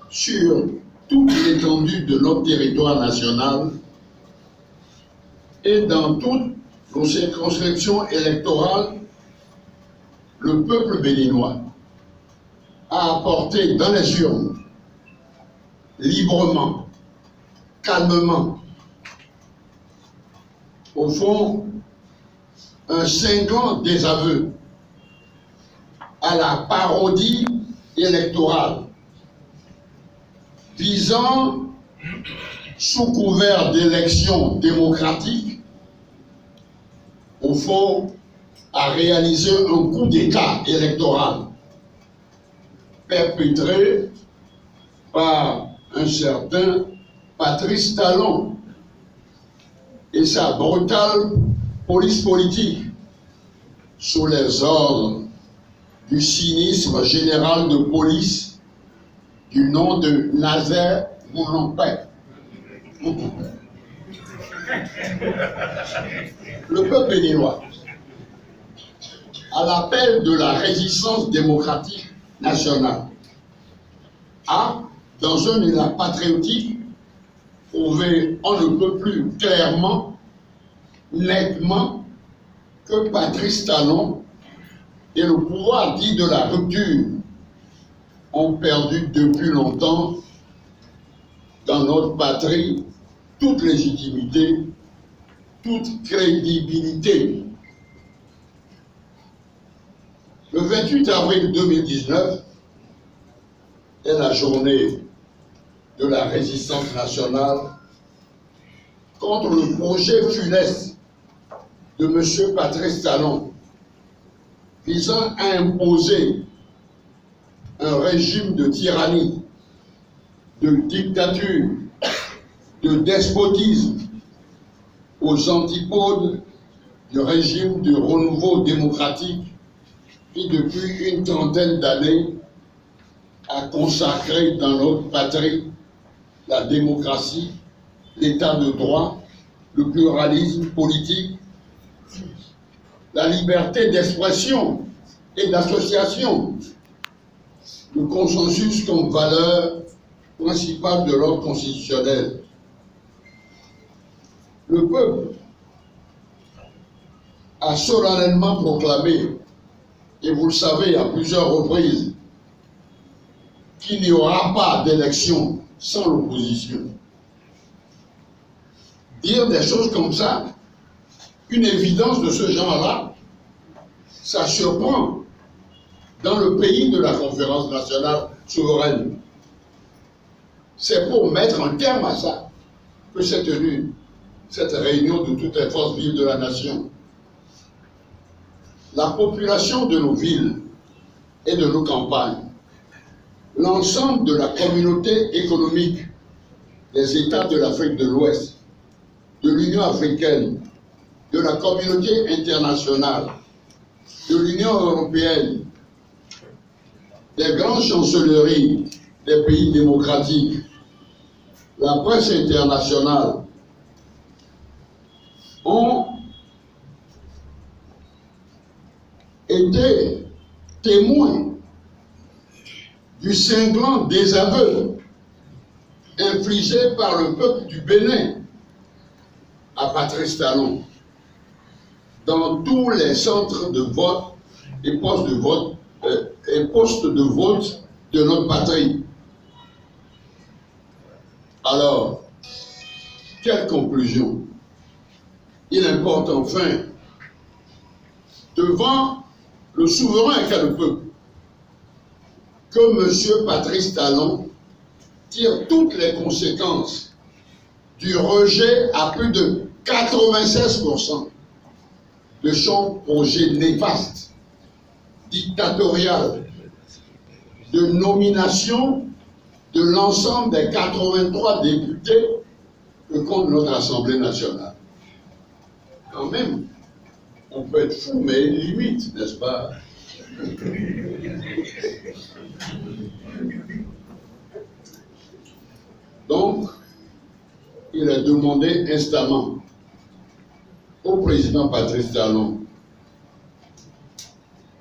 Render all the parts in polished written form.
sur toute l'étendue de notre territoire national et dans toutes nos circonscriptions électorales, le peuple béninois a apporté dans les urnes, librement, calmement, au fond, un cinglant désaveu à la parodie électorale visant, sous couvert d'élections démocratiques, au fond, à réaliser un coup d'État électoral perpétré par un certain Patrice Talon et sa brutale police politique sous les ordres du cynisme général de police du nom de Nazaire Moulampé. Le peuple béninois, à l'appel de la résistance démocratique nationale, a, dans un élan patriotique, prouvé on ne peut plus clairement, nettement, que Patrice Talon et le pouvoir dit de la rupture ont perdu depuis longtemps dans notre patrie toute légitimité, toute crédibilité. Le 28 avril 2019 est la journée de la résistance nationale contre le projet funeste de M. Patrice Talon visant à imposer un régime de tyrannie, de dictature, de despotisme aux antipodes du régime de renouveau démocratique qui, depuis une trentaine d'années, a consacré dans notre patrie la démocratie, l'état de droit, le pluralisme politique, la liberté d'expression et d'association, le consensus comme valeur principale de l'ordre constitutionnel. Le peuple a solennellement proclamé, et vous le savez à plusieurs reprises, qu'il n'y aura pas d'élection sans l'opposition. Dire des choses comme ça, une évidence de ce genre-là, ça surprend dans le pays de la conférence nationale souveraine. C'est pour mettre un terme à ça que s'est tenue cette réunion de toutes les forces vives de la nation. La population de nos villes et de nos campagnes, l'ensemble de la communauté économique des États de l'Afrique de l'Ouest, de l'Union africaine, de la communauté internationale, de l'Union européenne, des grandes chancelleries des pays démocratiques, la presse internationale, ont été témoins du cinglant désaveu infligé par le peuple du Bénin à Patrice Talon dans tous les centres de vote et postes de vote de notre patrie. Alors, quelle conclusion? Il importe enfin, devant le souverain qu'est le peuple, que M. Patrice Talon tire toutes les conséquences du rejet à plus de 96% de son projet néfaste, dictatorial, de nomination de l'ensemble des 83 députés que compte notre Assemblée nationale. Quand même, on peut être fou, mais limite, n'est-ce pas? Donc, il a demandé instamment au président Patrice Talon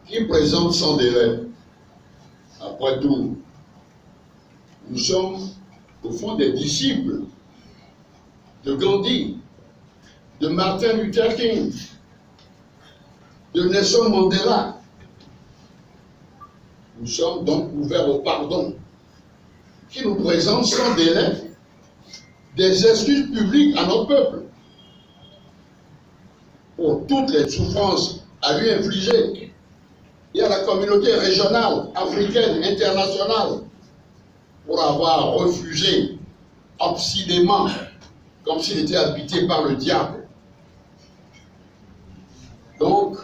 qu'il présente sans délai, à Après tout, nous sommes au fond des disciples de Gandhi, de Martin Luther King, de Nelson Mandela. Nous sommes donc ouverts au pardon, qui nous présente sans délai des excuses publiques à notre peuple pour toutes les souffrances à lui infliger et à la communauté régionale, africaine, internationale, pour avoir refusé obstinément, comme s'il était habité par le diable. Donc,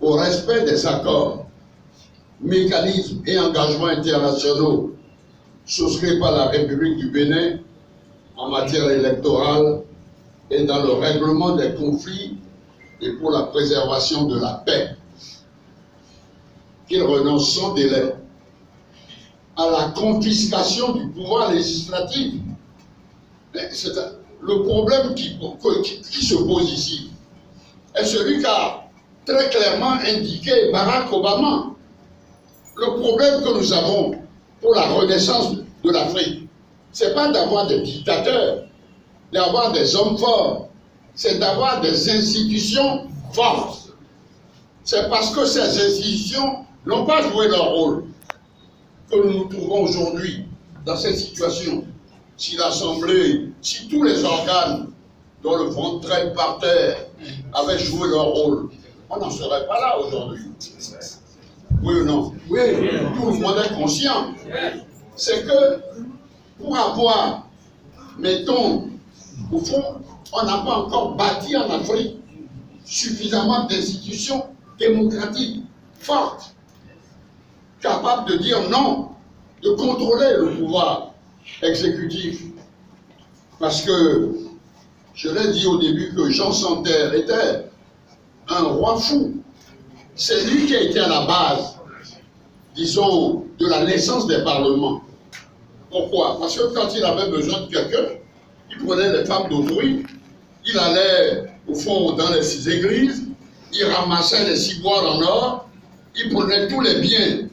au respect des accords, mécanismes et engagements internationaux souscrits par la République du Bénin en matière électorale et dans le règlement des conflits et pour la préservation de la paix, qu'il renonce sans délai à la confiscation du pouvoir législatif. C'est le problème qui se pose ici est celui qu'a très clairement indiqué Barack Obama. Le problème que nous avons pour la renaissance de l'Afrique, ce n'est pas d'avoir des dictateurs, d'avoir des hommes forts, c'est d'avoir des institutions fortes. C'est parce que ces institutions n'ont pas joué leur rôle que nous nous trouvons aujourd'hui dans cette situation. Si l'Assemblée, si tous les organes dont le front traîne par terre avaient joué leur rôle, on n'en serait pas là aujourd'hui. Oui ou non? Oui. Tout le monde est conscient. C'est que pour avoir, mettons, au fond, on n'a pas encore bâti en Afrique suffisamment d'institutions démocratiques fortes, capables de dire non, de contrôler le pouvoir exécutif. Parce que, je l'ai dit au début que Jean Santerre était un roi fou. C'est lui qui a été à la base, disons, de la naissance des parlements. Pourquoi? Parce que quand il avait besoin de quelqu'un, il prenait les femmes d'autrui, il allait, au fond, dans les 6 églises, il ramassait les ciboires en or, il prenait tous les biens